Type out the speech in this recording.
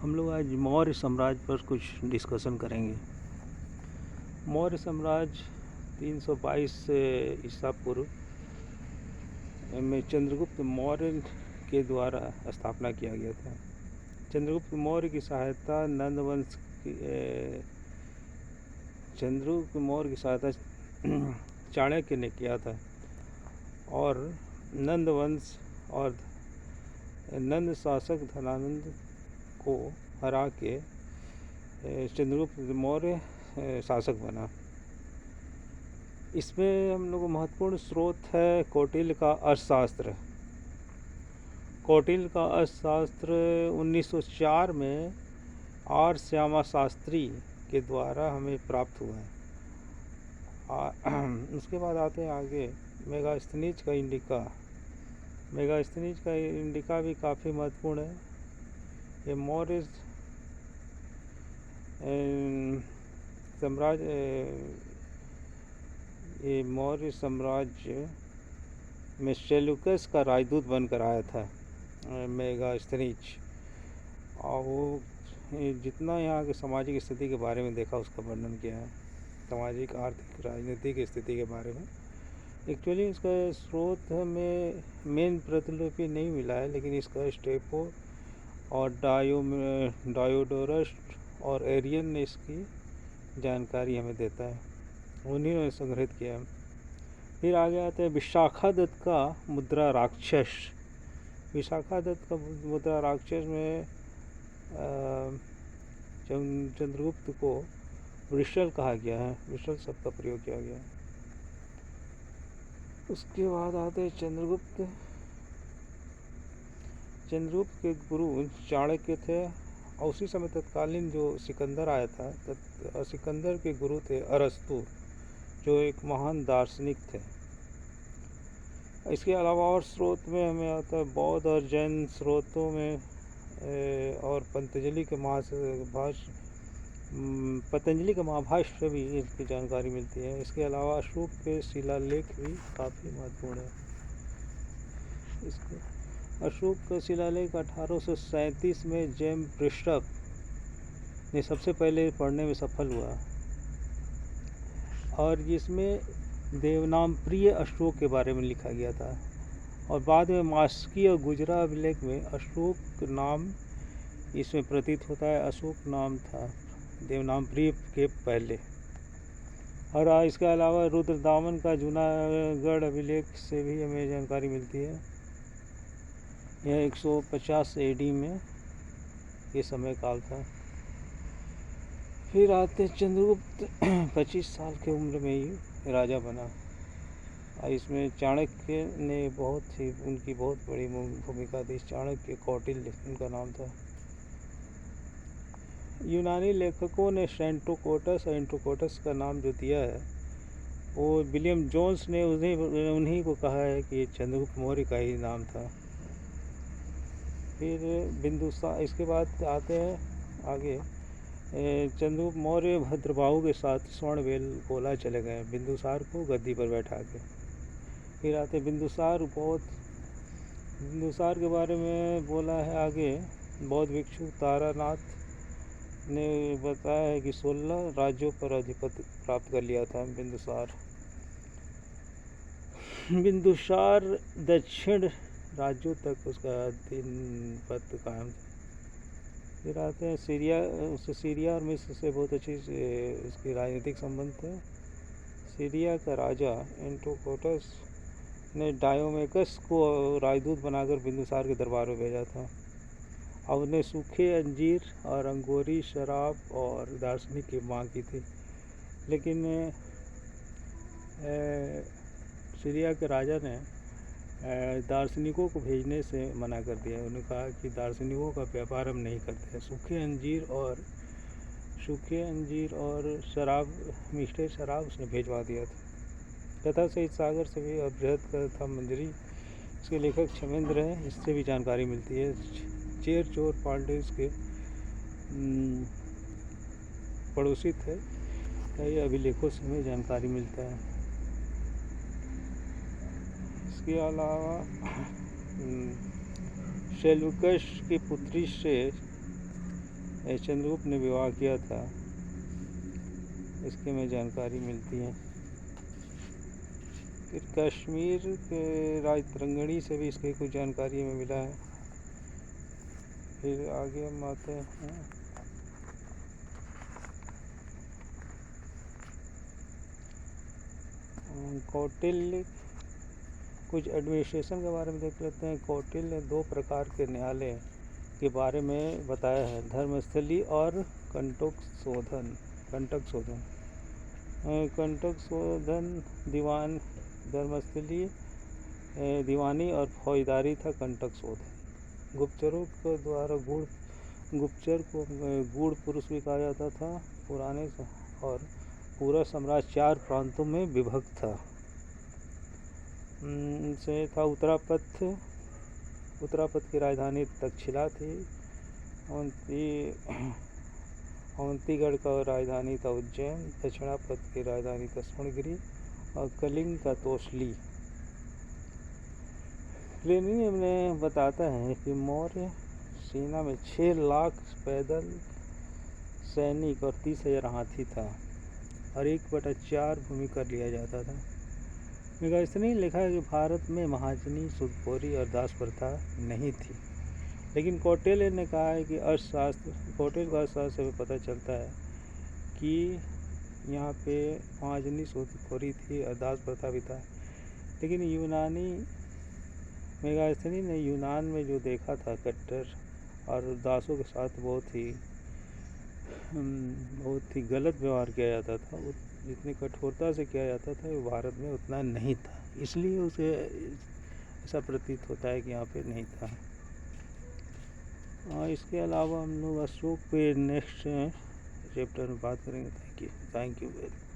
हम लोग आज मौर्य साम्राज्य पर कुछ डिस्कशन करेंगे। मौर्य साम्राज्य 322 ईसा पूर्व में चंद्रगुप्त मौर्य के द्वारा स्थापना किया गया था। चंद्रगुप्त मौर्य की सहायता चंद्रगुप्त मौर्य की सहायता चाणक्य ने किया था और नंद वंश और नंद शासक धनानंद को हरा के चंद्रगुप्त मौर्य शासक बना। इसमें हम लोग महत्वपूर्ण स्रोत है कौटिल्य का अर्थशास्त्र। कौटिल्य का अर्थशास्त्र 1904 में आर श्यामा शास्त्री के द्वारा हमें प्राप्त हुआ है। उसके बाद आते हैं आगे मेगास्थनीज का इंडिका। मेगास्थनीज का इंडिका भी काफ़ी महत्वपूर्ण है। ये मौर्य साम्राज्य में सेल्यूकस का राजदूत बनकर आया था मेगास्थनीज, और वो जितना यहाँ के सामाजिक स्थिति के बारे में देखा उसका वर्णन किया है। सामाजिक, आर्थिक, राजनीतिक स्थिति के बारे में। एक्चुअली इसका स्रोत में मेन प्रतिलिपि नहीं मिला है, लेकिन इसका स्टेपो और डायोडोरस और एरियन ने इसकी जानकारी हमें देता है, उन्हीं ने संग्रहित किया है। फिर आगे आते हैं विशाखादत्त का मुद्रा राक्षस। विशाखादत्त का मुद्रा राक्षस में चंद्रगुप्त को वृषल कहा गया है, वृषल शब्द का प्रयोग किया गया है। उसके बाद आते हैं चंद्रगुप्त के गुरु चाणक्य थे, और उसी समय तत्कालीन जो सिकंदर आया था, सिकंदर के गुरु थे अरस्तु, जो एक महान दार्शनिक थे। इसके अलावा और स्रोत में हमें आता है बौद्ध और जैन स्रोतों में और पतंजलि के महाभाष्य से भी इसकी जानकारी मिलती है। इसके अलावा अशोक के शिलालेख भी काफ़ी महत्वपूर्ण है। अशोक का शिलालेख 1837 में जेम्स ब्रिस्टप ने सबसे पहले पढ़ने में सफल हुआ, और जिसमें देवनामप्रिय अशोक के बारे में लिखा गया था, और बाद में मास्की और गुजरा अभिलेख में अशोक नाम इसमें प्रतीत होता है। अशोक नाम था देवनामप्रिय के पहले। और इसके अलावा रुद्रदामन का जूनागढ़ अभिलेख से भी हमें जानकारी मिलती है। यह 150 एडी में ये समय काल था। फिर आते चंद्रगुप्त 25 साल की उम्र में ही राजा बना, और इसमें चाणक्य ने उनकी बहुत बड़ी भूमिका थी। चाणक्य, कौटिल्य उनका नाम था। यूनानी लेखकों ने सेंटोकोटस का नाम जो दिया है, वो विलियम जोन्स ने उन्हीं को कहा है कि चंद्रगुप्त मौर्य का ही नाम था। फिर बिंदुसार, इसके बाद आते हैं आगे चंद्रगुप्त मौर्य भद्रबाहु के साथ स्वर्णवेल गोला चले गए बिंदुसार को गद्दी पर बैठा के। फिर आते बिंदुसार के बारे में बोला है आगे। बौद्ध भिक्षु तारानाथ ने बताया है कि 16 राज्यों पर अधिपत्य प्राप्त कर लिया था बिंदुसार दक्षिण राज्यों तक उसका अधिपत्य कायम था। फिर आते हैं सीरिया और मिस्र से बहुत अच्छी इसकी राजनीतिक संबंध थे। सीरिया का राजा एंटियोकोटस ने डायोमेकस को राजदूत बनाकर बिंदुसार के दरबार में भेजा था, और उन्हें सूखे अंजीर और अंगूरी शराब और दार्शनिक की मांग की थी, लेकिन सीरिया के राजा ने दार्शनिकों को भेजने से मना कर दिया। उन्होंने कहा कि दार्शनिकों का व्यापार हम नहीं करते हैं। सूखे अंजीर और शराब, मिष्टे शराब उसने भेजवा दिया था। कथा सहित सागर से भी बृहद कथा मंजरी इसके लेखक क्षमेंद्र हैं, इससे भी जानकारी मिलती है। चेर चोर पांडे के पड़ोसी थे, कई अभिलेखों से हमें जानकारी मिलता है। इसके अलावा सेल्यूकस की पुत्री से चंद्रगुप्त ने विवाह किया था, इसकी हमें जानकारी मिलती है। फिर कश्मीर के राजतरंगिणी से भी इसकी कुछ जानकारी हमें मिला है। फिर आगे हम आते हैं कौटिल्य, कुछ एडमिनिस्ट्रेशन के बारे में देख लेते हैं। कौटिल्य ने 2 प्रकार के न्यायालय के बारे में बताया है, धर्मस्थली और कंटक शोधन। कंटक शोधन दीवान, धर्मस्थली दीवानी और फौजदारी था कंटक शोधन। गुप्तचरों के द्वारा गुप्तचर को गूढ़ पुरुष भी कहा जाता था। पुराने और पूरा साम्राज्य 4 प्रांतों में विभक्त था। से था उत्तरापथ की राजधानी तक्षशिला थी। अवंतीगढ़ का राजधानी था उज्जैन। दक्षिणापथ की राजधानी था स्वर्णगिरी और कलिंग का तोसली। प्लिनी में बताता है कि मौर्य सेना में 6 लाख पैदल सैनिक और 30,000 हाथी था और 1/4 भूमि कर लिया जाता था। मेगास्थनी ने लिखा है कि भारत में महाजनी, सूदखोरी और दास प्रथा नहीं थी, लेकिन कौटिल्य ने कहा है कि कौटिल्य का अर्थशास्त्र से पता चलता है कि यहाँ पे महाजनी, सूदखोरी थी और दास प्रथा भी था। लेकिन मेगास्थनी ने यूनान में जो देखा था कट्टर और दासों के साथ बहुत ही गलत व्यवहार किया जाता था, जितनी कठोरता से किया जाता था वो भारत में उतना नहीं था, इसलिए उसे ऐसा प्रतीत होता है कि यहाँ पे नहीं था। और इसके अलावा हम लोग अशोक पे नेक्स्ट चैप्टर में बात करेंगे। Thank you very much.